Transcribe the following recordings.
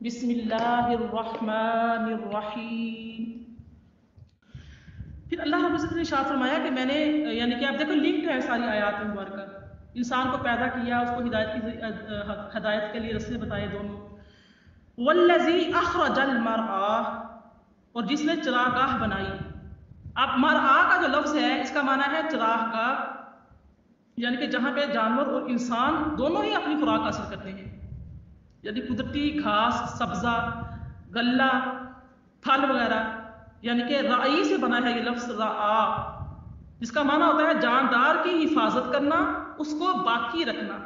بسم اللہ الرحمن الرحیم۔ پھر اللہ رب العزت نے ارشاد فرمایا کہ میں نے یعنی کہ آپ دیکھو لنکڈ ہے ساری آیات مبارکہ، انسان کو پیدا کیا، اس کو ہدایت کے لیے رستے بتائے دونوں۔ والذی اخرج المرعى، اور جس نے چراگاہ بنائی۔ اب مرعى کا جو لفظ ہے اس کا معنی ہے چراگاہ، یعنی کہ جہاں پہ جانور اور انسان دونوں ہی اپنی خوراک حاصل کرتے ہیں، یعنی قدرتی گھاس، سبزہ، غلہ، پھل وغیرہ، یعنی کہ رائی سے بنا ہے یہ لفظ رعا، جس کا معنی ہوتا ہے جاندار کی حفاظت کرنا، اس کو باقی رکھنا۔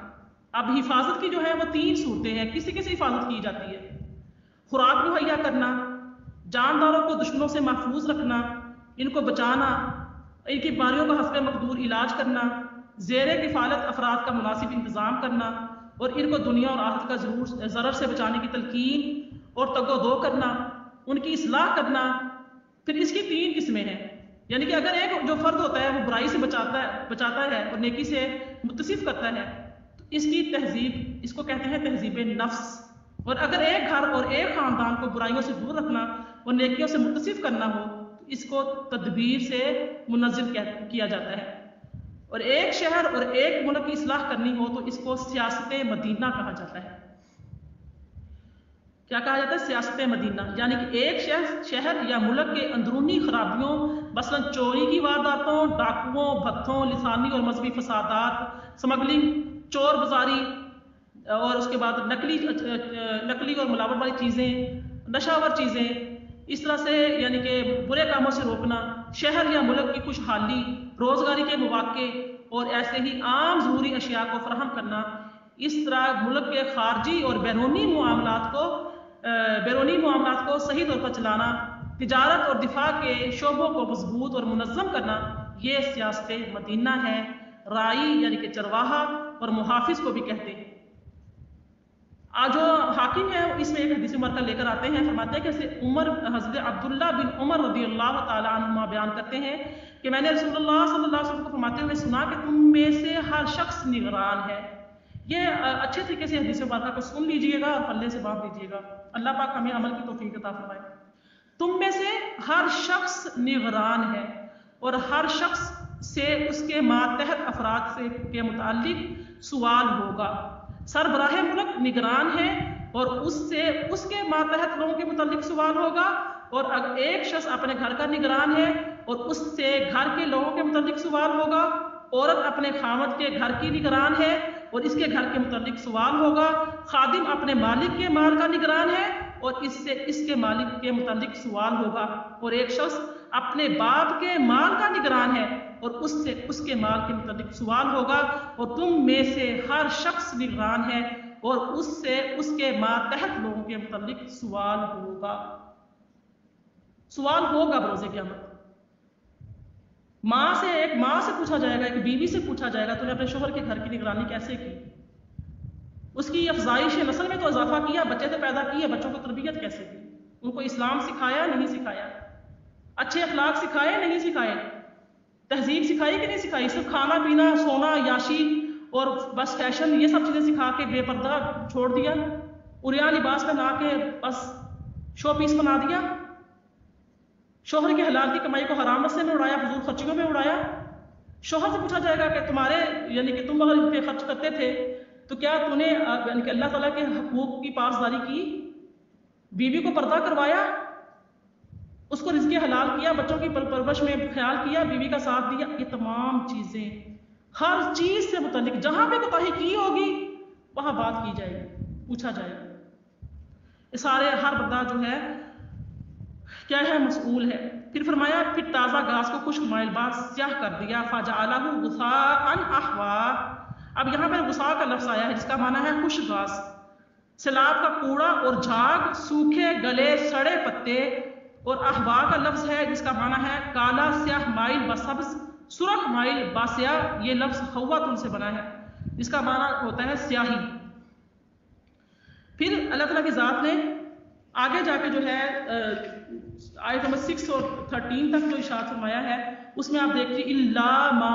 اب حفاظت کی جو ہے وہ تین صورتیں ہیں، کسی کسی حفاظت کی جاتی ہے۔ خوراک مہیا کرنا، جانداروں کو دشمنوں سے محفوظ رکھنا، ان کو بچانا، ان کی بیماریوں کا حسب مقدور علاج کرنا، زیر کفالت افراد کا مناسب انتظام کرنا، اور ان کو دنیا اور آخرت کا ضرر سے بچانے کی تلقین اور تگ و دو کرنا، ان کی اصلاح کرنا۔ پھر اس کی تین قسمیں ہیں، یعنی کہ اگر ایک جو فرد ہوتا ہے وہ برائی سے بچاتا ہے اور نیکی سے متصف کرتا ہے تو اس کی تہذیب، اس کو کہتے ہیں تہذیب نفس۔ اور اگر ایک گھر اور ایک خاندان کو برائیوں سے دور رکھنا اور نیکیوں سے متصف کرنا ہو تو اس کو تدبیر سے منظم کیا جاتا ہے۔ اور ایک شہر اور ایک ملک کی اصلاح کرنی ہو تو اس کو سیاست مدینہ کہا جاتا ہے۔ کیا کہا جاتا ہے؟ سیاست مدینہ، یعنی کہ ایک شہر یا ملک کے اندرونی خرابیوں، مثلا چوری کی وارداتوں، ڈاکوؤں، بھتوں، لسانی اور مذہبی فسادات، سمگلنگ، چور بازاری، اور اس کے بعد نقلی اور ملاوٹ والی چیزیں، نشاور چیزیں، اس طرح سے یعنی کہ برے کاموں سے روکنا، شہر یا ملک کی خوشحالی، روزگاری کے مواقع اور ایسے ہی عام ضروری اشیاء کو فراہم کرنا۔ اس طرح ملک کے خارجی اور بیرونی معاملات کو صحیح طور پر چلانا، تجارت اور دفاع کے شعبوں کو مضبوط اور منظم کرنا، یہ سیاست مدینہ ہے۔ رائی یعنی کہ چرواہا اور محافظ کو بھی کہتے ہیں۔ جو حاکم ہے اس میں ایک حدیث مبارکہ لے کر آتے ہیں، فرماتے ہیں کہ حضرت عبداللہ بن عمر رضی اللہ تعالی عنہما بیان کرتے ہیں کہ میں نے رسول اللہ صلی اللہ علیہ وسلم کو فرماتے ہوئے سنا کہ تم میں سے ہر شخص نگران ہے۔ یہ اچھے طریقے سے حدیث مبارکہ کو سن لیجئے گا اور پلے سے باندھ لیجئے گا، اللہ پاک ہمیں عمل کی توفیق عطا فرمائے۔ تم میں سے ہر شخص نگران ہے اور ہر شخص سے اس کے ماتحت افراد کے متعلق سوال ہوگا۔ سربراہ ملک نگران ہے اور اس سے اس کے ماتحت لوگوں کے متعلق سوال ہوگا، اور اگر ایک شخص اپنے گھر کا نگران ہے اور اس سے گھر کے لوگوں کے متعلق سوال ہوگا، عورت اپنے خاوند کے گھر کی نگران ہے اور اس کے گھر کے متعلق سوال ہوگا، خادم اپنے مالک کے مال کا نگران ہے اور اس سے اس کے مالک کے متعلق سوال ہوگا، اور ایک شخص اپنے باپ کے مال کا نگران ہے اور اس سے اس کے مال کے متعلق سوال ہوگا، اور تم میں سے ہر شخص نگران ہے اور اس سے اس کے ماتحت لوگوں کے متعلق سوال ہوگا۔ سوال ہوگا بروز قیامت۔ ایک ماں سے پوچھا جائے گا، ایک بیوی سے پوچھا جائے گا تو نے اپنے شوہر کے گھر کی نگرانی کیسے کی، اس کی افزائش نسل میں تو اضافہ کیا، بچے تو پیدا کیے، بچوں کو تربیت کیسے کی، ان کو اسلام سکھایا نہیں سکھایا، اچھے اخلاق سکھائے نہیں سکھائے، تہذیب سکھائی کہ نہیں سکھائی، صرف کھانا پینا، سونا، یاشی اور بس فیشن، یہ سب چیزیں سکھا کے بے پردہ چھوڑ دیا، عریاں لباس پہنا کے بس شو پیس بنا دیا، شوہر کے حلال کی کمائی کو حرام رستے میں اڑایا، فضول خرچیوں میں اڑایا۔ شوہر سے پوچھا جائے گا کہ تمہارے یعنی کہ تم اگر پہ خرچ کرتے تھے تو کیا تم نے یعنی کہ اللہ تعالیٰ کے حقوق کی پاسداری کی، بیوی کو پردہ کروایا، اس کو رزق حلال کیا، بچوں کی پرورش میں خیال کیا، بیوی کا ساتھ دیا، یہ تمام چیزیں ہر چیز سے متعلق جہاں پہ کوتاہی کی ہوگی وہاں بات کی جائے گی، پوچھا جائے گا۔ یہ سارے ہر بندہ جو ہے کیا ہے، مسئول ہے۔ پھر فرمایا پھر تازہ گھاس کو خشک مائل بعد سیاہ کر دیا، فجعلہ غثاء احوا۔ اب یہاں پر غثاء کا لفظ آیا ہے جس کا معنی ہے خشک گھاس، سیلاب کا کوڑا اور جھاگ، سوکھے گلے سڑے پتے، اور احوا کا لفظ ہے جس کا معنی ہے کالا سیاہ مائل بسبز، سرخ مائل باسیاہ۔ یہ لفظ خواتن سے بنا ہے جس کا معنی ہوتا ہے سیاہی۔ پھر اللہ تعالیٰ کی ذات نے آگے جا کے جو ہے آیت نمبر 6 اور 13 تک جو ارشاد فرمایا ہے اس میں آپ دیکھیے الا ما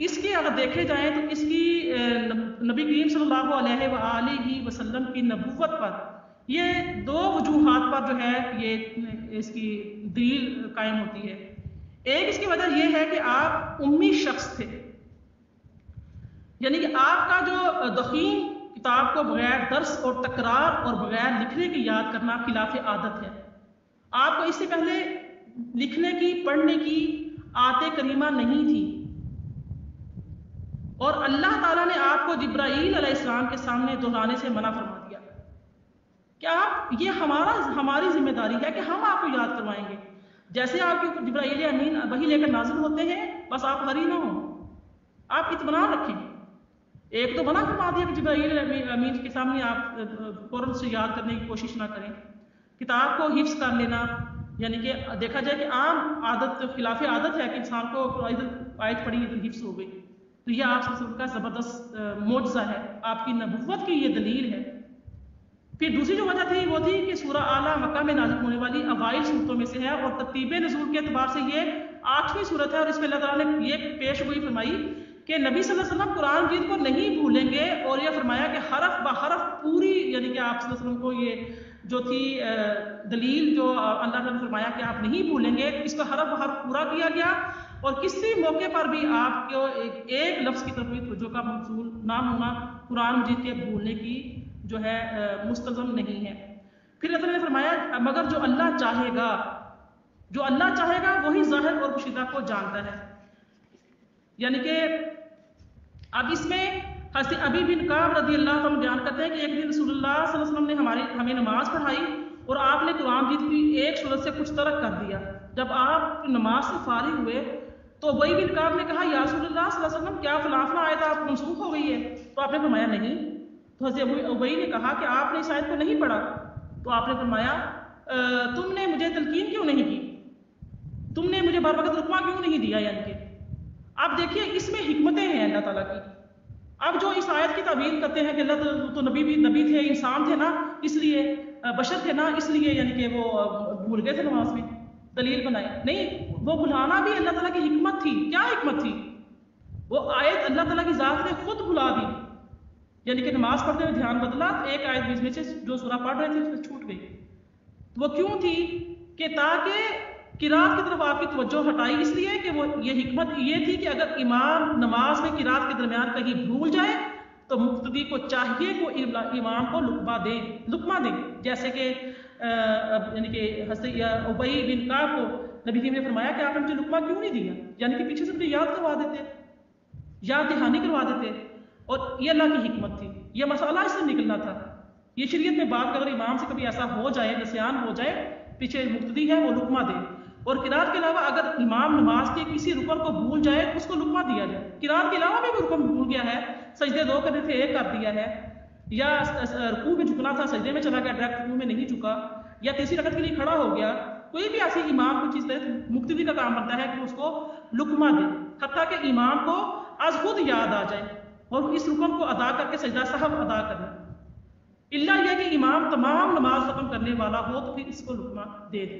اس کے اگر دیکھے جائیں تو اس کی نبی کریم صلی اللہ علیہ وآلہ وسلم کی نبوت پر یہ دو وجوہات پر جو ہے یہ اس کی دلیل قائم ہوتی ہے۔ ایک اس کی وجہ یہ ہے کہ آپ امی شخص تھے، یعنی کہ آپ کا جو دخین کتاب کو بغیر درس اور تکرار اور بغیر لکھنے کی یاد کرنا خلاف عادت ہے۔ آپ کو اس سے پہلے لکھنے کی پڑھنے کی آیت کریمہ نہیں تھی، اور اللہ تعالیٰ نے آپ کو جبرائیل علیہ السلام کے سامنے دہرانے سے منع فرما دیا کہ آپ یہ ہماری ذمہ داری ہے کہ ہم آپ کو یاد کروائیں گے۔ جیسے آپ کے جبرائیل امین وہی لے کر نازل ہوتے ہیں، بس آپ ہری نہ ہوں، آپ اطمینان رکھیں۔ ایک تو منع فرما دیا کہ جبرائیل امین کے سامنے آپ فوراً سے یاد کرنے کی کوشش نہ کریں۔ کتاب کو حفظ کر لینا، یعنی کہ دیکھا جائے کہ عام عادت خلاف عادت ہے کہ انسان کو آیت پڑھی تو حفظ ہو گئی، تو یہ آپ صلی اللہ علیہ وسلم کا زبردست معجزہ ہے، آپ کی نبوت کی یہ دلیل ہے۔ پھر دوسری جو وجہ تھی وہ تھی کہ سورہ اعلیٰ مکہ میں نازل ہونے والی اوائل صورتوں میں سے ہے، اور ترتیب نزول کے اعتبار سے یہ 8ویں صورت ہے، اور اس میں اللہ تعالیٰ نے یہ پیش گوئی فرمائی کہ نبی صلی اللہ علیہ وسلم قرآن مجید کو نہیں بھولیں گے، اور یہ فرمایا کہ حرف بحرف پوری، یعنی کہ آپ صلی اللہ علیہ وسلم کو یہ جو تھی دلیل جو اللہ تعالیٰ نے فرمایا کہ آپ نہیں بھولیں گے، اس کو حرف بحرف پورا کیا گیا، اور کسی موقع پر بھی آپ کو ایک لفظ کی طرف بھی توجہ کا منصول نہ ہونا قرآن مجید کے بھولنے کی جو ہے مستلزم نہیں ہے۔ پھر اللہ تعالیٰ نے فرمایا مگر جو اللہ چاہے گا وہی ظاہر اور پوشیدہ کو جانتا ہے، یعنی کہ اب اس میں حضرت ابی بن کعب رضی اللہ عنہ بیان کرتے ہیں کہ ایک دن رسول اللہ صلی اللہ علیہ وسلم نے ہمیں نماز پڑھائی، اور آپ نے قرآن مجید کی ایک سورت سے کچھ ترک کر دیا۔ جب آپ نماز سے فارغ ہوئے تو ابی بن کعب نے کہا یا رسول اللہ صلی اللہ علیہ وسلم کیا فلاں آیت آپ منسوخ ہو گئی ہے؟ تو آپ نے فرمایا نہیں۔ تو حضرت ابی نے کہا کہ آپ نے اس آیت کو نہیں پڑھا؟ تو آپ نے فرمایا تم نے مجھے تلقین کیوں نہیں کی، تم نے مجھے بر وقت رکوع کیوں نہیں دیا؟ یعنی کہ اب دیکھیے اس میں حکمتیں ہیں اللہ تعالیٰ کی۔ اب جو اس آیت کی تعبیر کرتے ہیں کہ اللہ تو نبی تھے، انسان تھے نا، اس لیے بشر تھے نا، اس لیے یعنی کہ وہ بھول گئے تھے نماز میں، دلیل بنائے نہیں، وہ بھلانا بھی اللہ تعالیٰ کی حکمت تھی۔ کیا حکمت تھی؟ وہ آیت اللہ تعالیٰ کی ذات نے خود بھلا دی، یعنی کہ نماز پڑھتے ہوئے دھیان بدلا، ایک آیت بیچ میں سے جو سورہ پڑھ رہے تھے اس میں چھوٹ گئی۔ وہ کیوں تھی؟ کہ تاکہ قرات کی طرف آپ کی توجہ ہٹائی، اس لیے کہ وہ یہ حکمت یہ تھی کہ اگر امام نماز میں قرات کے درمیان کہیں بھول جائے تو مقتدی کو چاہیے کہ امام کو لقمہ دیں، جیسے کہ یعنی کہ حضرت ابی بن کعب کو نبی کریم نے فرمایا کہ آپ نے مجھے لقمہ کیوں نہیں دیا، یعنی کہ پیچھے سے مجھے یاد کروا دیتے، یاد دہانی کروا دیتے، اور یہ اللہ کی حکمت تھی، یہ مسئلہ اس سے نکلنا تھا۔ یہ شریعت میں بات اگر امام سے کبھی ایسا ہو جائے، نسیان ہو جائے، پیچھے مقتدی ہے وہ لقمہ دے، اور قرات کے علاوہ اگر امام نماز کے کسی رکن کو بھول جائے اس کو لقمہ دیا جائے۔ قرات کے علاوہ بھی رکن بھول گیا ہے، سجدے 2 کرنے تھے 1 کر دیا ہے، یا رکوع میں جھکنا تھا سجدے میں چلا گیا، ڈائریکٹ رکوع میں نہیں جھکا، یا تیسری رکعت کے لیے کھڑا ہو گیا، کوئی بھی ایسی امام کو چیز دے، مقتدی کا کام بنتا ہے کہ اس کو لقمہ دے، حتیٰ کہ امام کو از خود یاد آ جائے اور اس رکن کو ادا کر کے سجدہ سہو ادا کرنا، اللہ یہ کہ امام تمام نماز ختم کرنے والا ہو تو پھر اس کو لقمہ دے دے،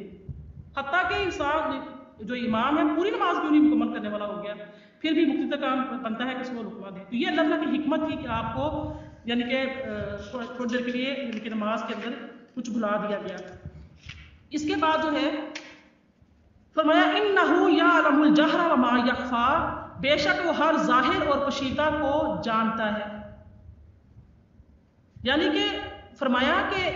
حتیٰ کہ انسان جو امام ہے پوری نماز کیوں نہیں مکمل کرنے والا ہو گیا، پھر بھی مقتدی کا کام بنتا ہے کہ اس کو لقمہ دے۔ تو یہ اللہ تعالیٰ کی حکمت تھی کہ آپ کو یعنی کہ تھوڑی دیر کے لیے یعنی کہ نماز کے اندر کچھ بھلا دیا گیا۔ اس کے بعد جو ہے فرمایا انہ یعلم الجہر وما یخفی، بے شک وہ ہر ظاہر اور پوشیدہ کو جانتا ہے، یعنی کہ فرمایا کہ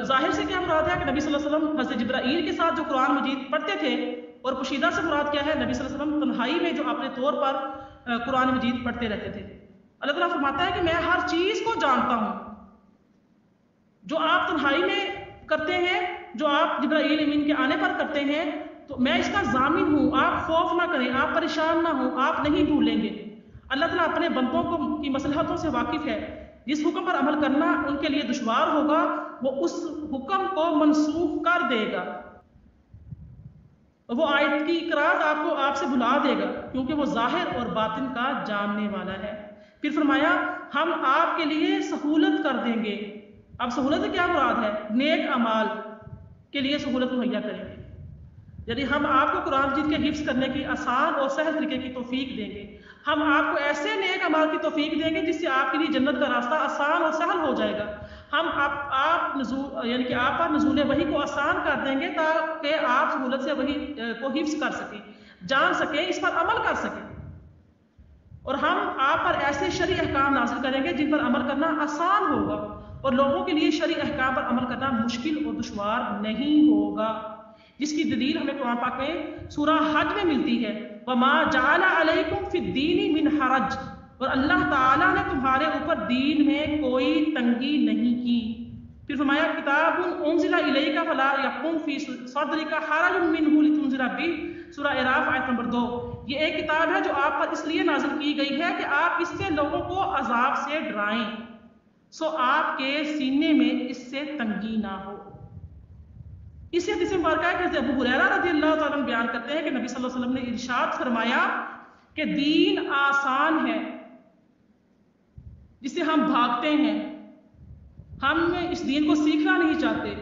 ظاہر سے کیا مراد ہے کہ نبی صلی اللہ علیہ وسلم حضرت جبرائیل کے ساتھ جو قرآن مجید پڑھتے تھے، اور پوشیدہ سے مراد کیا ہے؟ نبی صلی اللہ علیہ وسلم تنہائی میں جو اپنے طور پر قرآن مجید پڑھتے رہتے تھے۔ اللہ تعالیٰ فرماتا ہے کہ میں ہر چیز کو جانتا ہوں، جو آپ تنہائی میں کرتے ہیں، جو آپ جبرائیل امین کے آنے پر کرتے ہیں، تو میں اس کا ضامن ہوں، آپ خوف نہ کریں، آپ پریشان نہ ہوں، آپ نہیں بھولیں گے۔ اللہ تعالیٰ اپنے بندوں کی مصلحتوں سے واقف ہے، جس حکم پر عمل کرنا ان کے لیے دشوار ہوگا وہ اس حکم کو منسوخ کر دے گا، وہ آیت کی قرات آپ سے بھلا دے گا، کیونکہ وہ ظاہر اور باطن کا جاننے والا ہے۔ پھر فرمایا ہم آپ کے لیے سہولت کر دیں گے۔ اب سہولت کیا مراد ہے؟ نیک اعمال کے لیے سہولت مہیا کریں گے۔ یعنی ہم آپ کو قرآن مجید کے حفظ کرنے کی آسان اور سہل طریقے کی توفیق دیں گے، ہم آپ کو ایسے نیک اعمال کی توفیق دیں گے جس سے آپ کے لیے جنت کا راستہ آسان اور سہل ہو جائے گا، ہم آپ نزول یعنی کہ آپ پر نزول وحی کو آسان کر دیں گے تاکہ آپ سہولت سے وحی کو حفظ کر سکیں، جان سکیں، اس پر عمل کر سکیں، اور ہم آپ پر ایسے شرعی احکام نازل کریں گے جن پر عمل کرنا آسان ہوگا اور لوگوں کے لیے شرعی احکام پر عمل کرنا مشکل اور دشوار نہیں ہوگا، جس کی دلیل ہمیں قرآن پاک میں سورہ حج میں ملتی ہے، وَمَا جَعَلَ عَلَيْكُمْ فِي الدِّينِ مِنْ حَرَجٍ، اور اللہ تعالیٰ نے تمہارے اوپر دین میں کوئی تنگی نہیں کی، پھر فرمایا کتاب انزل الیک فلا یکن فی صدرک حرج منہ لتنذر بہ، سورہ اعراف آیت نمبر 2، یہ ایک کتاب ہے جو آپ پر اس لیے نازل کی گئی ہے کہ آپ اس سے لوگوں کو عذاب سے ڈرائیں، سو آپ کے سینے میں اس سے تنگی نہ ہو۔ اسی حدیث مبارکہ ہے کہ ابو ہریرہ رضی اللہ تعالیٰ عنہ بیان کرتے ہیں کہ نبی صلی اللہ علیہ وسلم نے ارشاد فرمایا کہ دین آسان ہے جس سے ہم بھاگتے ہیں، ہم اس دین کو سیکھنا نہیں چاہتے،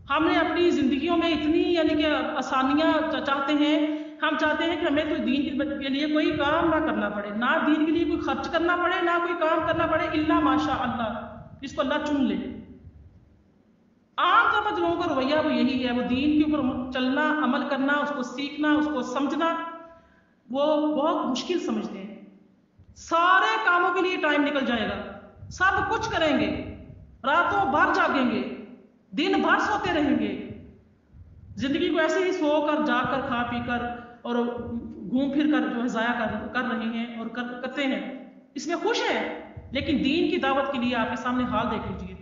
ہم نے اپنی زندگیوں میں اتنی یعنی کہ آسانیاں چاہتے ہیں، ہم چاہتے ہیں کہ ہمیں کوئی دین کے لیے کوئی کام نہ کرنا پڑے، نہ دین کے لیے کوئی خرچ کرنا پڑے، نہ کوئی کام کرنا پڑے، الا ماشاء اللہ، جس کو اللہ چن لے۔ عام طور پر لوگوں کا رویہ وہ یہی ہے، وہ دین کے اوپر چلنا، عمل کرنا، اس کو سیکھنا، اس کو سمجھنا وہ بہت مشکل سمجھتے ہیں، سارے کاموں کے لیے ٹائم نکل جائے گا، سب کچھ کریں گے، راتوں بھر جاگیں گے، دن بھر سوتے رہیں گے، زندگی کو ایسے ہی سو کر جا کر کھا پی کر اور گھوم پھر کر جو ہے ضائع کر رہے ہیں اور کرتے ہیں، اس میں خوش ہیں، لیکن دین کی دعوت کے لیے آپ کے سامنے حال دیکھ لیجیے۔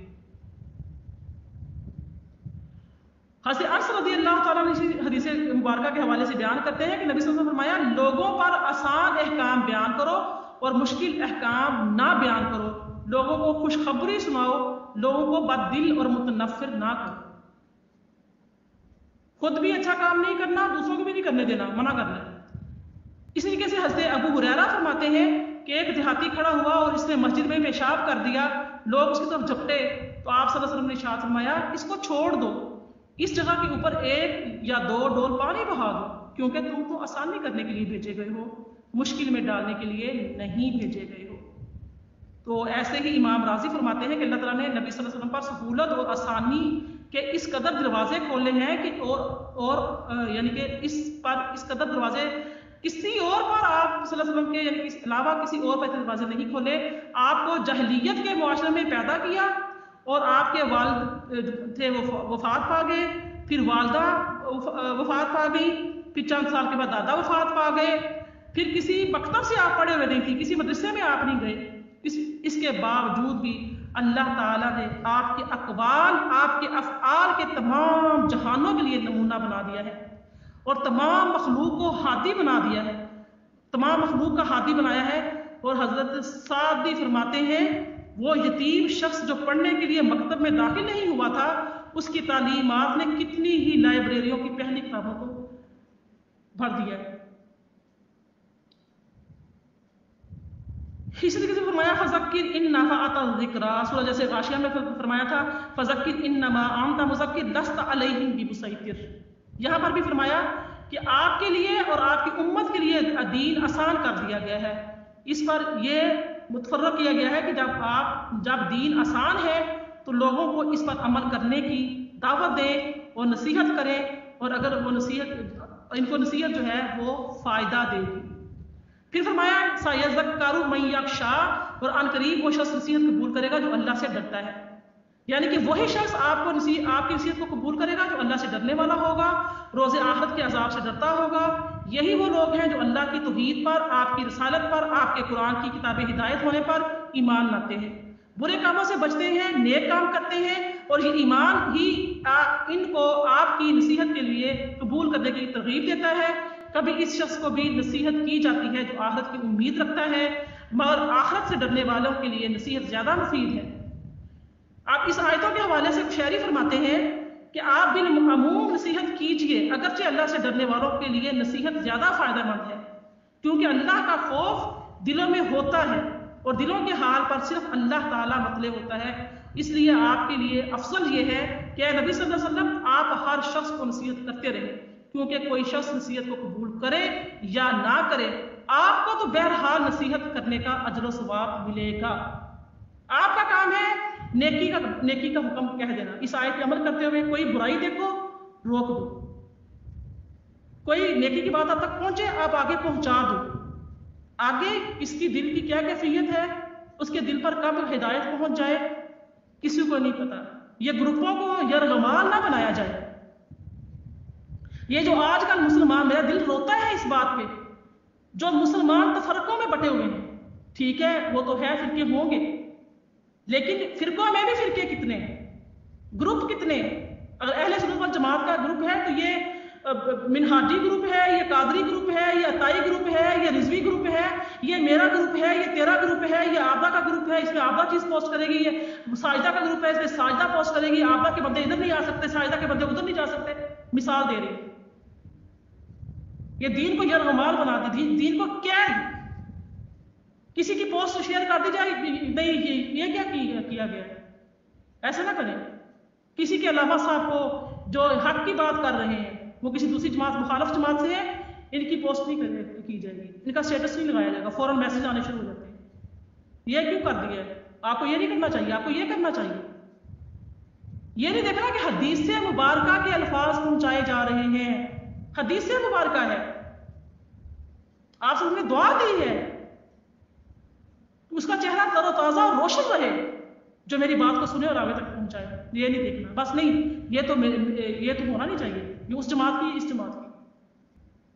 حضرت انس رضی اللہ تعالیٰ نے حدیث مبارکہ کے حوالے سے بیان کرتے ہیں کہ نبی صلی اللہ علیہ وسلم نے فرمایا لوگوں پر آسان احکام بیان کرو اور مشکل احکام نہ بیان کرو، لوگوں کو خوشخبری سناؤ، لوگوں کو بد دل اور متنفر نہ کرو، خود بھی اچھا کام نہیں کرنا، دوسروں کو بھی نہیں کرنے دینا، منع کرنا ہے۔ اسی طریقے سے حضرت ابو ہریرہ فرماتے ہیں کہ ایک دیہاتی کھڑا ہوا اور اس نے مسجد میں پیشاب کر دیا، لوگ اس کی طرف جھپٹے تو آپ صلی اللہ علیہ وسلم نے ارشاد فرمایا اس کو چھوڑ دو، اس جگہ کے اوپر 1 یا 2 ڈول پانی بہا دو، کیونکہ تم تو آسانی کرنے کے لیے بھیجے گئے ہو، مشکل میں ڈالنے کے لیے نہیں بھیجے گئے ہو۔ تو ایسے ہی امام راضی فرماتے ہیں کہ اللہ تعالیٰ نے نبی صلی اللہ علیہ وسلم پر سہولت اور آسانی کے اس قدر دروازے کھولے ہیں کہ اور یعنی کہ اس قدر دروازے کسی اور پر آپ صلی اللہ علیہ وسلم کے یعنی اس علاوہ کسی اور پر دروازے نہیں کھولے، آپ کو جاہلیت کے معاشرے میں پیدا کیا اور آپ کے والد تھے وہ وفات پا گئے، پھر والدہ وفات پا گئی، پھر چند سال کے بعد دادا وفات پا گئے، پھر کسی مکتب سے آپ پڑھے ہوئے نہیں تھی، کسی مدرسے میں آپ نہیں گئے، اس کے باوجود بھی اللہ تعالیٰ نے آپ کے اقوال، آپ کے افعال کے تمام جہانوں کے لیے نمونہ بنا دیا ہے اور تمام مخلوق کو ہادی بنا دیا ہے، تمام مخلوق کا ہادی بنایا ہے۔ اور حضرت سعدی فرماتے ہیں وہ یتیم شخص جو پڑھنے کے لیے مکتب میں داخل نہیں ہوا تھا، اس کی تعلیمات نے کتنی ہی لائبریریوں کی پہلی کتابوں کو بھر دیا ہے۔ اسی طریقے سے فرمایا فذکر ان نفعت الذکریٰ، سورہ جیسے غاشیہ میں فرمایا تھا فذکر انما انت مذکر لست علیہم بمسیطر، یہاں پر بھی فرمایا کہ آپ کے لیے اور آپ کی امت کے لیے دین آسان کر دیا گیا ہے، اس پر یہ متفرق کیا گیا ہے کہ جب دین آسان ہے تو لوگوں کو اس پر عمل کرنے کی دعوت دیں اور نصیحت کریں، اور اگر وہ ان کو نصیحت جو ہے وہ فائدہ دے گی۔ پھر فرمایا سَيَذَّكَّرُ مَن يَخْشَىٰ، اور ان قریب وہ شخص نصیحت قبول کرے گا جو اللہ سے ڈرتا ہے، یعنی کہ وہی شخص آپ کی نصیحت کو قبول کرے گا جو اللہ سے ڈرنے والا ہوگا، روز آخرت کے عذاب سے ڈرتا ہوگا۔ یہی وہ لوگ ہیں جو اللہ کی توحید پر، آپ کی رسالت پر، آپ کے قرآن کی کتاب ہدایت ہونے پر ایمان لاتے ہیں، برے کاموں سے بچتے ہیں، نیک کام کرتے ہیں، اور یہ ایمان ہی ان کو آپ کی نصیحت کے لیے قبول کرنے کی ترغیب دیتا ہے۔ کبھی اس شخص کو بھی نصیحت کی جاتی ہے جو آخرت کی امید رکھتا ہے، مگر آخرت سے ڈرنے والوں کے لیے نصیحت زیادہ مفید ہے۔ آپ اس آیتوں کے حوالے سے شاعری فرماتے ہیں کہ آپ بالعموم نصیحت کیجئے، اگرچہ اللہ سے ڈرنے والوں کے لیے نصیحت زیادہ فائدہ مند ہے، کیونکہ اللہ کا خوف دلوں میں ہوتا ہے اور دلوں کے حال پر صرف اللہ تعالیٰ مطلع ہوتا ہے، اس لیے آپ کے لیے افضل یہ ہے کہ اے نبی صلی اللہ علیہ وسلم آپ ہر شخص کو نصیحت کرتے رہیں، کیونکہ کوئی شخص نصیحت کو قبول کرے یا نہ کرے آپ کو تو بہرحال نصیحت کرنے کا اجر و ثواب ملے گا۔ آپ کا کام ہے نیکی کا حکم کہہ دینا، اس آیت پہ عمل کرتے ہوئے کوئی برائی دیکھو روک دو، کوئی نیکی کی بات آپ تک پہنچے آپ آگے پہنچا دو۔ آگے اس کی دل کی کیا کیفیت ہے، اس کے دل پر کب ہدایت پہنچ جائے کسی کو نہیں پتا۔ یہ گروپوں کو یرغمال نہ بنایا جائے۔ یہ جو آج کل مسلمان، میرا دل روتا ہے اس بات پہ، جو مسلمان تفرقوں میں بٹے ہوئے ہیں۔ ٹھیک ہے وہ تو ہے فرقے ہوں گے، لیکن فرقوں میں بھی فرقے کتنے ہیں، گروپ کتنے ہیں؟ اگر اہل سنت والجماعت کا گروپ ہے تو یہ منہاجی گروپ ہے، یہ قادری گروپ ہے، یہ عطائی گروپ ہے، یہ رضوی گروپ ہے، یہ میرا گروپ ہے، یہ تیرا گروپ ہے، یہ آبا کا گروپ ہے، اس میں آبا چیز پوسٹ کرے گی، یہ ساجدہ کا گروپ ہے، اس میں ساجدہ پوسٹ کرے گی، آبا کے بندے ادھر نہیں آ سکتے، ساجدہ کے بندے ادھر نہیں جا سکتے۔ مثال دے رہی یہ دین کو یرغمال بنا دی، دین کو کیا کسی کی پوسٹ شیئر کر دی جائے نہیں، یہ کیا کیا گیا ہے؟ ایسا نہ کریں۔ کسی کے علامہ صاحب کو جو حق کی بات کر رہے ہیں وہ کسی دوسری جماعت مخالف جماعت سے ہے، ان کی پوسٹ نہیں کی جائے گی، ان کا اسٹیٹس نہیں لگایا جائے گا، فوراً میسج آنے شروع ہو جاتے ہیں۔ یہ کیوں کر دیا ہے؟ آپ کو یہ نہیں کرنا چاہیے، آپ کو یہ کرنا چاہیے۔ یہ نہیں دیکھنا کہ حدیث مبارکہ کے الفاظ پہنچائے جا رہے ہیں، حدیث مبارکہ ہے، آپ سب نے دعا دی ہے، اس کا چہرہ تر و تازہ اور روشن رہے جو میری بات کو سنے اور آگے تک پہنچائے۔ یہ نہیں دیکھنا بس، نہیں یہ تو ہونا نہیں چاہیے، یہ اس جماعت کی اس جماعت کی۔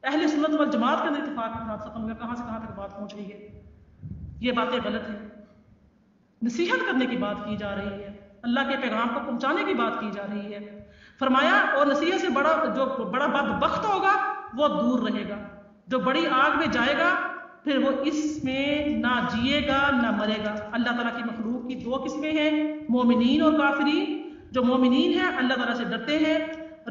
اہل سنت والجماعت کے اندر اتفاق کے ساتھ ختم ہو گیا، کہاں سے کہاں تک بات پہنچ رہی ہے۔ یہ باتیں غلط ہیں، نصیحت کرنے کی بات کی جا رہی ہے، اللہ کے پیغام کو پہنچانے کی بات کی جا رہی ہے۔ فرمایا اور نصیحت سے جو بڑا بدبخت ہوگا وہ دور رہے گا، جو بڑی آگ میں جائے گا پھر وہ اس میں نہ جیے گا نہ مرے گا۔ اللہ تعالیٰ کی مخلوق کی دو قسمیں ہیں، مومنین اور کافرین۔ جو مومنین ہیں اللہ تعالیٰ سے ڈرتے ہیں،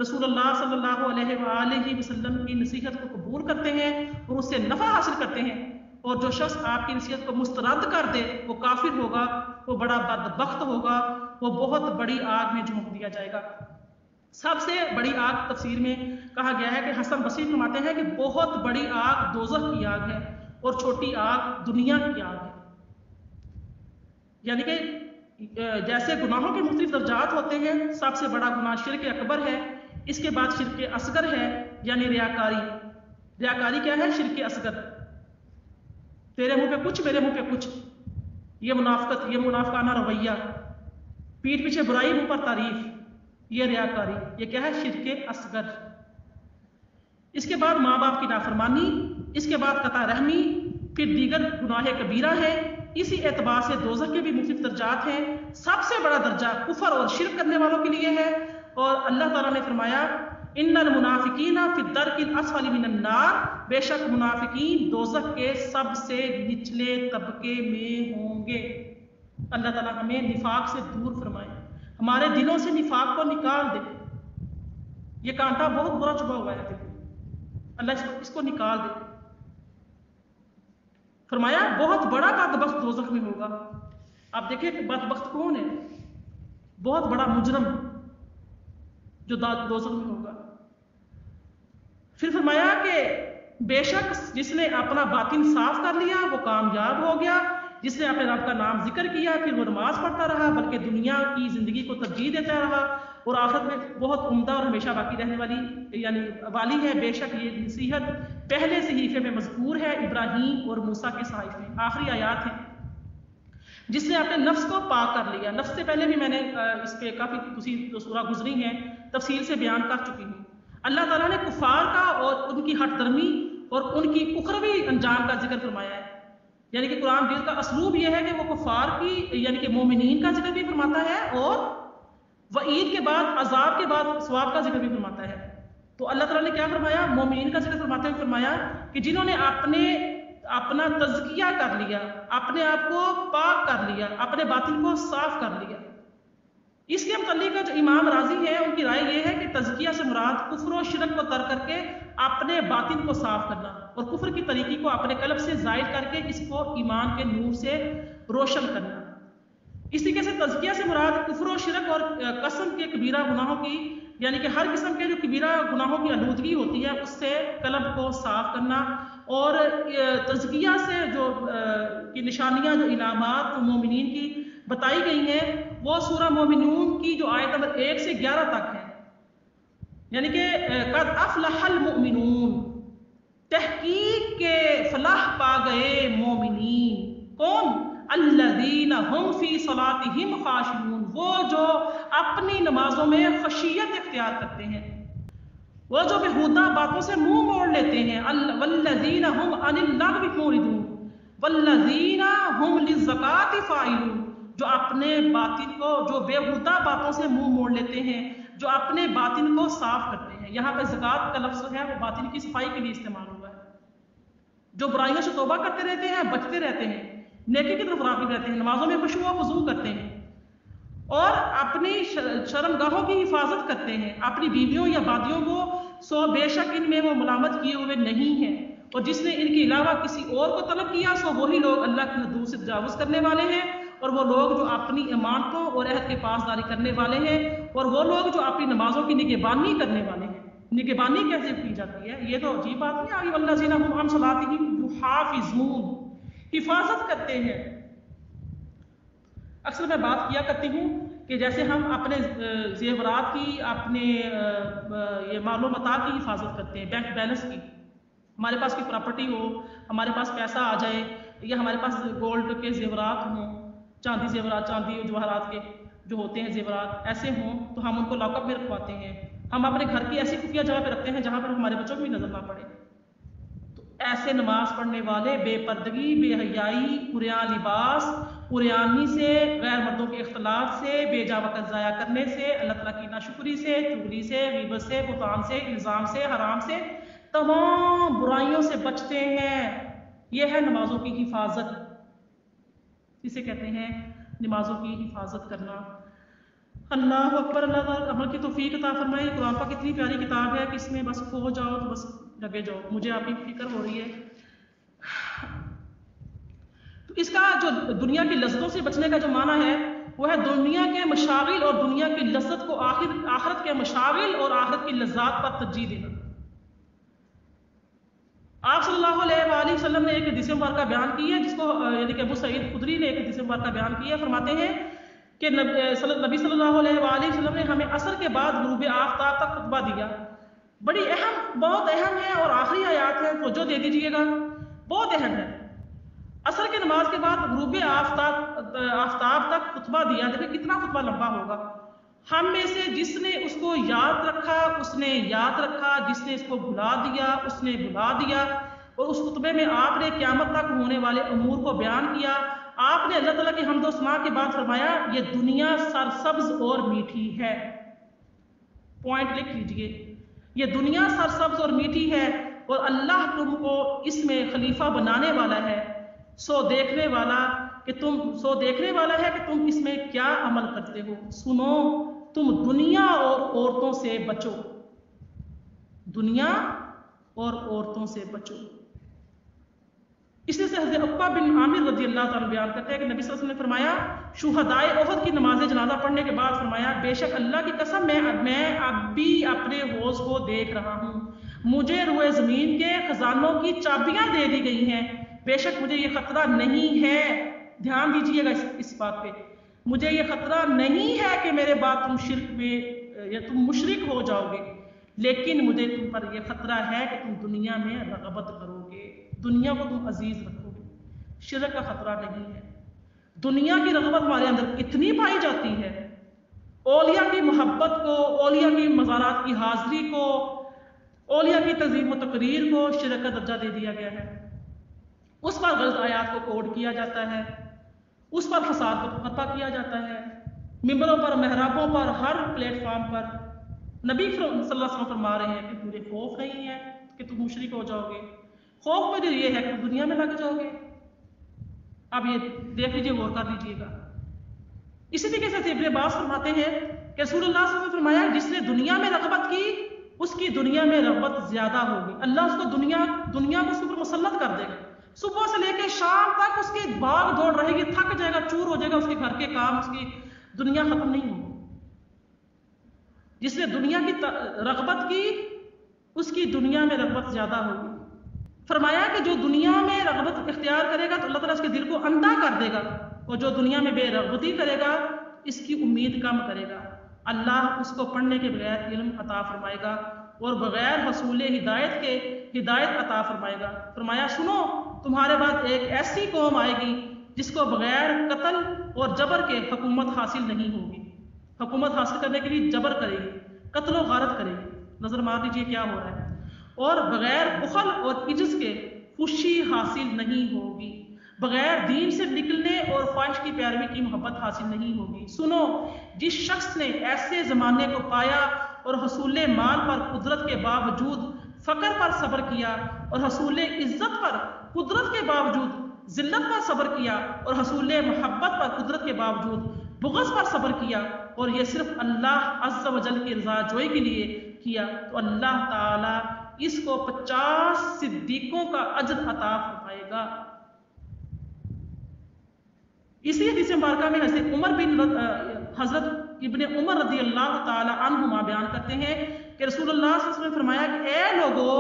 رسول اللہ صلی اللہ علیہ وآلہ وسلم کی نصیحت کو قبول کرتے ہیں اور اس سے نفع حاصل کرتے ہیں، اور جو شخص آپ کی نصیحت کو مسترد کر دے وہ کافر ہوگا، وہ بڑا بدبخت ہوگا، وہ بہت بڑی آگ میں جھونک دیا جائے گا۔ سب سے بڑی آگ تفسیر میں کہا گیا ہے کہ حسن بصری فرماتے ہیں کہ بہت بڑی آگ دوزخ کی آگ ہے اور چھوٹی آگ دنیا کی آگ ہے۔ یعنی کہ جیسے گناہوں کے مختلف درجات ہوتے ہیں، سب سے بڑا گناہ شرک اکبر ہے، اس کے بعد شرک اصغر ہے یعنی ریاکاری۔ ریاکاری کیا ہے؟ شرک اصغر، تیرے منہ پہ کچھ میرے منہ پہ کچھ، یہ منافقت، یہ منافقانہ رویہ، پیٹھ پیچھے برائی منہ پر تعریف، یہ ریاکاری، یہ کیا ہے؟ شرک اصغر۔ اس کے بعد ماں باپ کی نافرمانی، اس کے بعد قطع رحمی، پھر دیگر گناہ کبیرہ ہے۔ اسی اعتبار سے دوزخ کے بھی مختلف درجات ہیں۔ سب سے بڑا درجہ کفر اور شرک کرنے والوں کے لیے ہے، اور اللہ تعالیٰ نے فرمایا ان المنافقین فی الدرک الاسفل من النار، بے شک منافقین دوزخ کے سب سے نچلے طبقے میں ہوں گے۔ اللہ تعالیٰ ہمیں نفاق سے دور فرمائے، ہمارے دلوں سے نفاق کو نکال دے۔ یہ کانٹا بہت برا چبھا ہوا ہے، اللہ اس کو نکال دے۔ فرمایا بہت بڑا بدبخت دوزخ میں ہوگا۔ آپ دیکھیں کہ بدبخت کون ہے؟ بہت بڑا مجرم جو دوزخ میں ہوگا۔ پھر فرمایا کہ بے شک جس نے اپنا باطن صاف کر لیا وہ کامیاب ہو گیا، جس نے اپنے رب کا نام ذکر کیا پھر وہ نماز پڑھتا رہا بلکہ دنیا کی زندگی کو ترجیح دیتا رہا اور آخرت میں بہت عمدہ اور ہمیشہ باقی رہنے والی ہے۔ بے شک یہ نصیحت پہلے صحیفے میں مذکور ہے، ابراہیم اور موسیٰ کے صحائف میں، آخری آیات ہیں۔ جس نے اپنے نفس کو پاک کر لیا، نفس سے پہلے بھی میں نے اس پہ کافی جو سورہ گزری ہیں تفصیل سے بیان کر چکی ہوں۔ اللہ تعالیٰ نے کفار کا اور ان کی ہٹ درمی اور ان کی اخروی انجام کا ذکر فرمایا ہے، یعنی کہ قرآن مجید کا اسلوب یہ ہے کہ وہ کفار کی یعنی کہ مومنین کا ذکر بھی فرماتا ہے اور وعید کے بعد عذاب کے بعد ثواب کا ذکر بھی فرماتا ہے۔ تو اللہ تعالیٰ نے کیا فرمایا؟ مومنین کا ذکر فرماتے ہوئے فرمایا کہ جنہوں نے اپنا تزکیہ کر لیا، اپنے آپ کو پاک کر لیا، اپنے باطن کو صاف کر لیا۔ اس کے متعلق جو امام راضی ہیں ان کی رائے یہ ہے کہ تزکیہ سے مراد کفر و شرک کو ترک کر کے اپنے باطن کو صاف کرنا اور کفر کی طریقے کو اپنے قلب سے زائل کر کے اس کو ایمان کے نور سے روشن کرنا۔ اس طریقے سے تزکیہ سے مراد کفر و شرک اور قسم کے کبیرہ گناہوں کی یعنی کہ ہر قسم کے جو کبیرہ گناہوں کی آلودگی ہوتی ہے اس سے قلب کو صاف کرنا، اور تزکیہ سے جو کی نشانیاں، جو علامات مومنین کی بتائی گئی ہیں وہ سورہ مومنون کی جو آیت نمبر 1 سے 11 تک ہے، یعنی کہ قد افلح المؤمنون، تحقیق کے فلاح پا گئے مومنین، کون؟ الذین هم فی صلاتہم خاشعون، وہ جو اپنی نمازوں میں خشیت اختیار کرتے ہیں، وہ جو بےہودہ باتوں سے منہ موڑ لیتے ہیں، والذین هم عن اللغو معرضون والذین هم للزکاۃ فاعلون، جو اپنے باطن کو، جو بےہودہ باتوں سے منہ موڑ لیتے ہیں، جو اپنے باطن کو صاف کرتے ہیں۔ یہاں پہ زکوٰۃ کا لفظ ہے وہ باطن کی صفائی کے لیے استعمال ہوا ہے، جو برائیوں سے توبہ کرتے رہتے ہیں، بچتے رہتے ہیں، نیکی کی طرف راغب رہتے ہیں، نمازوں میں خشوع و خضوع کرتے ہیں، اور اپنی شرمگاہوں کی حفاظت کرتے ہیں، اپنی بیویوں یا بادیوں کو، سو بے شک ان میں وہ ملامت کیے ہوئے نہیں ہیں، اور جس نے ان کے علاوہ کسی اور کو طلب کیا سو وہی لوگ اللہ کی حدود سے تجاوز کرنے والے ہیں، اور وہ لوگ جو اپنی امانتوں اور عہد کی پاسداری کرنے والے ہیں، اور وہ لوگ جو اپنی نمازوں کی نگہبانی کرنے والے ہیں۔ نگہبانی کیسے کی جاتی ہے؟ یہ تو عجیب بات نہیں آگی، والذین هم عن صلاتہم یحافظون، حفاظت کرتے ہیں۔ اکثر میں بات کیا کرتی ہوں کہ جیسے ہم اپنے زیورات کی، اپنے یہ مال و متاع کی حفاظت کرتے ہیں، بینک بیلنس کی، ہمارے پاس کوئی پراپرٹی ہو، ہمارے پاس پیسہ آ جائے، یا ہمارے پاس گولڈ کے زیورات ہوں، چاندی زیورات، چاندی اور جواہرات کے جو ہوتے ہیں زیورات ایسے ہوں، تو ہم ان کو لاک اپ میں رکھواتے ہیں۔ ہم اپنے گھر کی ایسی خفیہ جگہ پہ رکھتے ہیں جہاں پر ہمارے بچوں کو بھی نظر نہ پڑے۔ تو ایسے نماز پڑھنے والے بے پردگی، بے حیائی، عریان لباس، عریانی سے، غیر مردوں کے اختلاط سے، بے جا وقت ضائع کرنے سے، اللہ تعالیٰ کی ناشکری سے، چغلی سے، غیبت سے، بہتان سے، الزام سے، حرام سے، تمام برائیوں سے بچتے ہیں۔ یہ ہے نمازوں کی حفاظت، اسے کہتے ہیں نمازوں کی حفاظت کرنا۔ اللہ اکبر، اللہ تعالیٰ عمل کی توفیق عطا فرمائے۔ قرآن پاک کتنی پیاری کتاب ہے کہ اس میں بس کھو جاؤ تو بس لگے جاؤ۔ مجھے آپ کی فکر ہو رہی ہے۔ تو اس کا جو دنیا کی لذتوں سے بچنے کا جو معنی ہے وہ ہے دنیا کے مشاغل اور دنیا کی لذت کو آخرت کے مشاغل اور آخرت کی لذات پر ترجیح دینا۔ آپ صلی اللہ علیہ وآلہ وسلم نے ایک حدیث مبارکہ بیان کی ہے، جس کو یعنی کہ ابو سعید خدری نے ایک حدیث مبارکہ بیان کی ہے۔ فرماتے ہیں کہ نبی صلی اللہ علیہ وآلہ وسلم نے ہمیں عصر کے بعد غروب آفتاب تک خطبہ دیا۔ بڑی اہم، بہت اہم ہے، اور آخری آیات ہے، توجہ دے دیجئے گا، بہت اہم ہے۔ عصر کی نماز کے بعد غروب آفتاب تک خطبہ دیا۔ دیکھیں کتنا خطبہ لمبا ہوگا۔ ہم میں سے جس نے اس کو یاد رکھا اس نے یاد رکھا، جس نے اس کو بھلا دیا اس نے بھلا دیا، اور اس خطبے میں آپ نے قیامت تک ہونے والے امور کو بیان کیا۔ آپ نے اللہ تعالیٰ کی حمد و ثنا کے بعد فرمایا یہ دنیا سرسبز اور میٹھی ہے۔ پوائنٹ لکھ لیجئے، یہ دنیا سرسبز اور میٹھی ہے، اور اللہ تم کو اس میں خلیفہ بنانے والا ہے، سو دیکھنے والا ہے کہ تم اس میں کیا عمل کرتے ہو۔ سنو تم دنیا اور عورتوں سے بچو، دنیا اور عورتوں سے بچو۔ اس سے حضرت عقبہ بن عامر رضی اللہ تعالیٰ بیان کرتے ہیں کہ نبی صلی اللہ علیہ وسلم نے فرمایا، شہدائے احد کی نماز جنازہ پڑھنے کے بعد فرمایا، بے شک اللہ کی قسم میں اب بھی اپنے حوض کو دیکھ رہا ہوں، مجھے روئے زمین کے خزانوں کی چابیاں دے دی گئی ہیں، بے شک مجھے یہ خطرہ نہیں ہے، دھیان دیجئے گا اس بات پہ، مجھے یہ خطرہ نہیں ہے کہ میرے بعد تم شرک میں یا تم مشرک ہو جاؤ گے، لیکن مجھے تم پر یہ خطرہ ہے کہ تم دنیا میں رغبت کرو گے، دنیا کو تم عزیز رکھو گے۔ شرک کا خطرہ نہیں ہے، دنیا کی رغبت ہمارے اندر اتنی پائی جاتی ہے، اولیاء کی محبت کو، اولیاء کی مزارات کی حاضری کو، اولیاء کی تعظیم و تقریر کو شرک کا درجہ دے دیا گیا ہے۔ اس پر غلط آیات کو کوڈ کیا جاتا ہے، اس پر فساد کو برپا کیا جاتا ہے، ممبروں پر، محرابوں پر، ہر پلیٹ فارم پر۔ نبی صلی اللہ علیہ وسلم فرما رہے ہیں کہ مجھے خوف نہیں ہے کہ تم مشرک ہو جاؤ گے، خوف مجھے یہ ہے کہ دنیا میں لگ جاؤ گے۔ اب یہ دیکھ لیجیے، غور کر لیجیے گا۔ اسی طریقے سے ابن عباس فرماتے ہیں کہ رسول اللہ صلی اللہ علیہ وسلم نے فرمایا جس نے دنیا میں رغبت کی اس کی دنیا میں رغبت زیادہ ہوگی، اللہ اس کو دنیا کو اس کے اوپر مسلط کر دے گا، صبح سے لے کے شام تک اس کی بھاگ دوڑ رہے گی، تھک جائے گا، چور ہو جائے گا، اس کے گھر کے کام، اس کی دنیا ختم نہیں ہوگی۔ جس نے دنیا کی رغبت کی اس کی دنیا میں رغبت زیادہ ہوگی۔ فرمایا کہ جو دنیا میں رغبت اختیار کرے گا تو اللہ تعالیٰ اس کے دل کو اندھا کر دے گا، اور جو دنیا میں بے رغبتی کرے گا اس کی امید کم کرے گا۔ اللہ اس کو پڑھنے کے بغیر علم عطا فرمائے گا اور بغیر حصول ہدایت کے ہدایت عطا فرمائے گا۔ فرمایا سنو، تمہارے بعد ایک ایسی قوم آئے گی جس کو بغیر قتل اور جبر کے حکومت حاصل نہیں ہوگی۔ حکومت حاصل کرنے کے لیے جبر کرے گی، قتل و غارت کرے گی۔ نظر مار لیجیے کیا ہو رہا ہے۔ اور بغیر بخل اور عجز کے خوشی حاصل نہیں ہوگی، بغیر دین سے نکلنے اور خواہش کی پیروی کی محبت حاصل نہیں ہوگی۔ سنو، جس شخص نے ایسے زمانے کو پایا اور حصول مال پر قدرت کے باوجود فقر پر صبر کیا، اور حصول عزت پر قدرت کے باوجود ذلت پر صبر کیا، اور حصول محبت پر قدرت کے باوجود بغض پر صبر کیا، اور یہ صرف اللہ عز و جل کی رضا جوئی کے لیے کیا، تو اللہ تعالی اس کو 50 صدیقوں کا اجر عطا فرمائے گا۔ اسی حدیث مبارکہ میں حضرت ابن عمر رضی اللہ تعالی عنہما بیان کرتے ہیں کہ رسول اللہ صلی اللہ علیہ وسلم نے فرمایا کہ اے لوگو،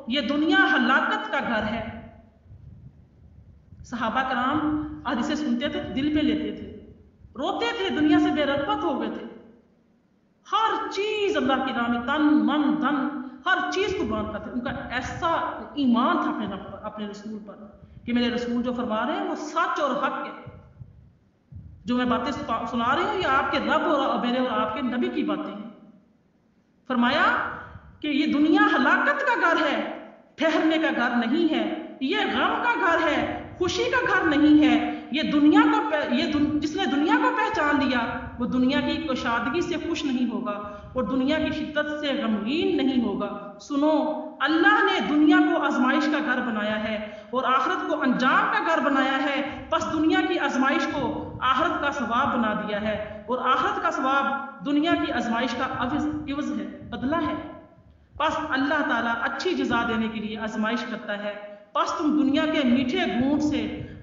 یہ دنیا ہلاکت کا گھر ہے۔ صحابہ کرام حدیثیں سنتے تھے، دل پہ لیتے تھے، روتے تھے، دنیا سے بے رغبت ہو گئے تھے، ہر چیز اللہ کی راہ میں تن من دھن ہر چیز قربان کرتے۔ ان کا ایسا ایمان تھا اپنے رسول پر کہ میرے رسول جو فرما رہے ہیں وہ سچ اور حق ہے، جو میں باتیں سنا رہی ہوں یہ آپ کے رب اور میرے اور آپ کے نبی کی باتیں ہیں۔ فرمایا کہ یہ دنیا ہلاکت کا گھر ہے، ٹھہرنے کا گھر نہیں ہے، یہ غم کا گھر ہے، خوشی کا گھر نہیں ہے۔ جس نے دنیا کو پہچان لیا وہ دنیا کی کشادگی سے خوش نہیں ہوگا اور دنیا کی شدت سے غمگین نہیں ہوگا۔ سنو، اللہ نے دنیا کو آزمائش کا گھر بنایا ہے اور آخرت کو انجام کا گھر بنایا ہے، پس دنیا کی آزمائش کو آخرت کا ثواب بنا دیا ہے، اور آخرت کا ثواب دنیا کی آزمائش کا عوض ہے، بدلہ ہے۔ پس اللہ تعالیٰ اچھی جزا دینے کے لیے آزمائش کرتا ہے۔ پس تم دنیا کے میٹھے گھونٹ سے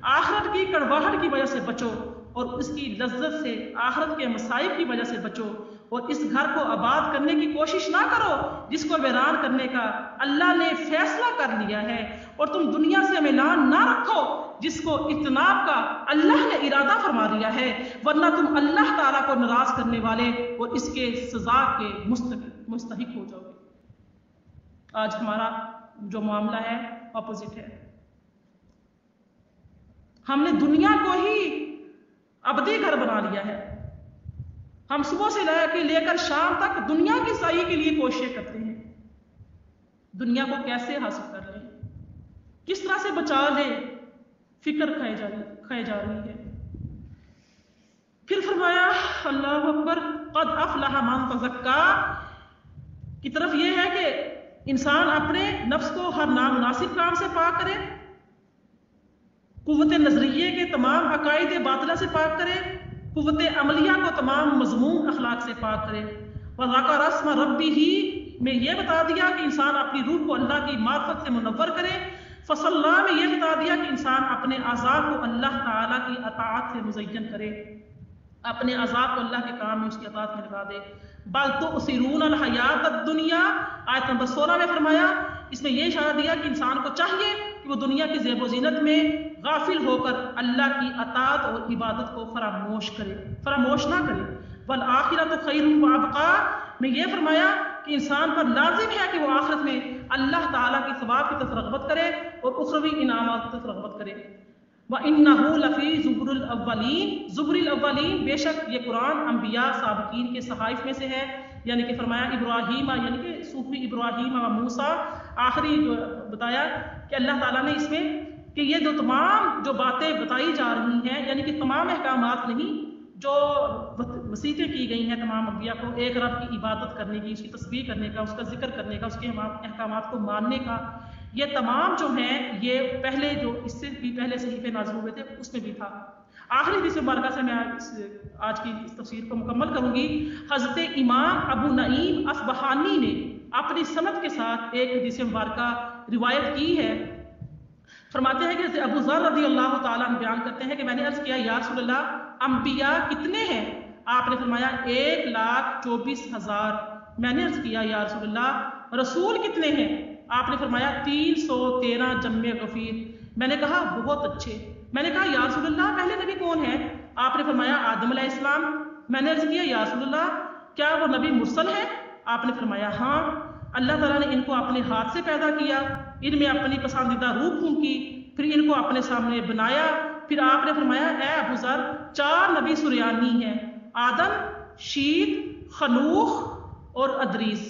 آخرت کی کڑواہٹ کی وجہ سے بچو، اور اس کی لذت سے آخرت کے مصائب کی وجہ سے بچو، اور اس گھر کو آباد کرنے کی کوشش نہ کرو جس کو ویران کرنے کا اللہ نے فیصلہ کر لیا ہے، اور تم دنیا سے میلان نہ رکھو جس کو اجتناب کا اللہ نے ارادہ فرما لیا ہے، ورنہ تم اللہ تعالیٰ کو ناراض کرنے والے اور اس کے سزا کے مستحق ہو جاؤ گے۔ آج ہمارا جو معاملہ ہے اپوزٹ ہے۔ ہم نے دنیا کو ہی ابدی گھر بنا لیا ہے۔ ہم صبح سے لے کر شام تک دنیا کی سائی کے لیے کوششیں کرتے ہیں، دنیا کو کیسے حاصل کر لیں، کس طرح سے بچا لیں، فکر کھائے جا رہی ہے۔ پھر فرمایا اللہ اکبر، قد افلح من تزکا کی طرف یہ ہے کہ انسان اپنے نفس کو ہر نامناسب کام سے پاک کرے، قوت نظریے کے تمام عقائد باطلہ سے پاک کرے، قوت عملیہ کو تمام مذموم اخلاق سے پاک کرے۔ وَذَكَرَ اسْمَ رَبِّهِ میں یہ بتا دیا کہ انسان اپنی روح کو اللہ کی معرفت سے منور کرے۔ فصلہ میں یہ بتا دیا کہ انسان اپنے اعضاء کو اللہ تعالیٰ کی اطاعت سے مزین کرے، اپنے اعضاء کو اللہ کے کام میں اس کی اطاعت میں لگا دے۔ بل تؤثرون الحیات الدنیا، آیت نمبر 16 میں فرمایا، اس میں یہ اشارہ دیا کہ انسان کو چاہیے کہ وہ دنیا کی زیب و زینت میں غافل ہو کر اللہ کی اطاعت اور عبادت کو فراموش نہ کرے۔ والآخرۃ خیر وابقیٰ میں یہ فرمایا کہ انسان پر لازم ہے کہ وہ آخرت میں اللہ تعالیٰ کی ثواب کی طرف رغبت کرے اور اخروی انعامات کی طرف رغبت کرے۔ وَإِنَّهُ لَفِي زُبُرِ الْأَوَّلِينَ، زبر الاولین، بے شک یہ قرآن انبیاء سابقین کے صحائف میں سے ہے، یعنی کہ فرمایا ابراہیم، یعنی کہ صحف ابراہیم و موسیٰ، آخری جو بتایا کہ اللہ تعالیٰ نے اس میں کہ یہ جو تمام جو باتیں بتائی جا رہی ہیں، یعنی کہ تمام احکامات نہیں، جو وصیتیں کی گئی ہیں تمام انبیاء کو ایک رب کی عبادت کرنے کی، اس کی تسبیح کرنے کا، اس کا ذکر کرنے کا، اس کے احکامات کو ماننے کا، یہ تمام جو ہیں یہ پہلے جو اس سے بھی پہلے صحیفے نازل ہوئے تھے اس میں بھی تھا۔ آخری حدیث مبارکہ سے میں آج کی اس تفسیر کو مکمل کروں گی۔ حضرت امام ابو نعیم اصبہانی نے اپنی سند کے ساتھ ایک حدیث مبارکہ روایت کی ہے۔ فرماتے ہیں کہ حضرت ابو ذر رضی اللہ تعالیٰ عنہ بیان کرتے ہیں کہ میں نے عرض کیا یا رسول اللہ انبیاء کتنے ہیں؟ آپ نے فرمایا 1,24,000 میں نے عرض کیا یا رسول اللہ رسول کتنے ہیں؟ آپ نے فرمایا 313 جمع غفیر۔ میں نے کہا بہت اچھے۔ میں نے کہا یا رسول اللہ پہلے نبی کون ہے؟ آپ نے فرمایا آدم علیہ السلام۔ میں نے عرض کیا یا رسول اللہ کیا وہ نبی مرسل ہے؟ آپ نے فرمایا ہاں، اللہ تعالیٰ نے ان کو اپنے ہاتھ سے پیدا کیا، ان میں اپنی پسندیدہ روح پھونکی، پھر ان کو اپنے سامنے بنایا۔ پھر آپ نے فرمایا اے ابو ذر 4 نبی سریانی ہیں، آدم، شیت، خنوخ اور ادریس،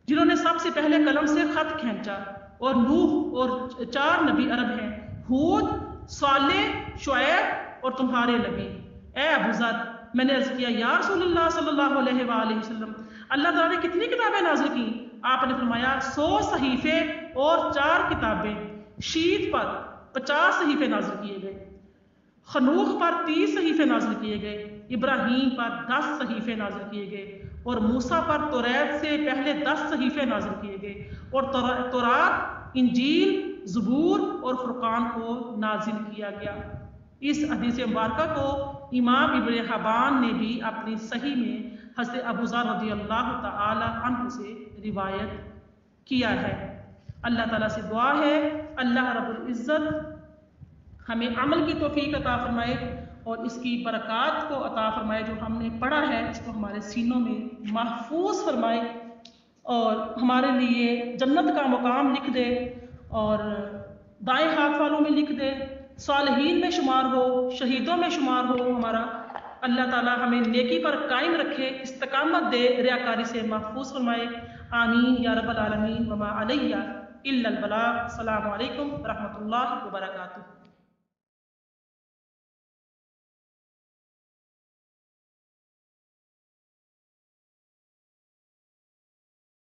جنہوں نے سب سے پہلے قلم سے خط کھینچا، اور نوح اور 4 نبی عرب ہیں، ہود، صالح، شعیب اور تمہارے نبی۔ اے ابو ذر میں نے عرض کیا یا رسول اللہ صلی اللہ علیہ وآلہ وسلم اللہ تعالیٰ نے کتنی کتابیں نازل کی؟ آپ نے فرمایا 100 صحیفے اور 4 کتابیں۔ شیت پر 50 صحیفے نازل کیے گئے، خنوخ پر 30 صحیفے نازل کیے گئے، ابراہیم پر 10 صحیفے نازل کیے گئے، اور موسیٰ پر توریت سے پہلے 10 صحیفے نازل کیے گئے، اور تورات، انجیل، زبور اور فرقان کو نازل کیا گیا۔ اس حدیث مبارکہ کو امام ابن حبان نے بھی اپنی صحیح میں حضرت ابو ذر رضی اللہ تعالی عنہ سے روایت کیا ہے۔ اللہ تعالیٰ سے دعا ہے اللہ رب العزت ہمیں عمل کی توفیق عطا فرمائے اور اس کی برکات کو عطا فرمائے، جو ہم نے پڑھا ہے اس کو ہمارے سینوں میں محفوظ فرمائے اور ہمارے لیے جنت کا مقام لکھ دے اور دائیں ہاتھ والوں میں لکھ دے، صالحین میں شمار ہو، شہیدوں میں شمار ہو ہمارا۔ اللہ تعالیٰ ہمیں نیکی پر قائم رکھے، استقامت دے، ریاکاری سے محفوظ فرمائے، آمین یا رب العالمین۔ وما علیہ الا البلاغ۔ السلام علیکم ورحمۃ اللہ وبرکاتہ۔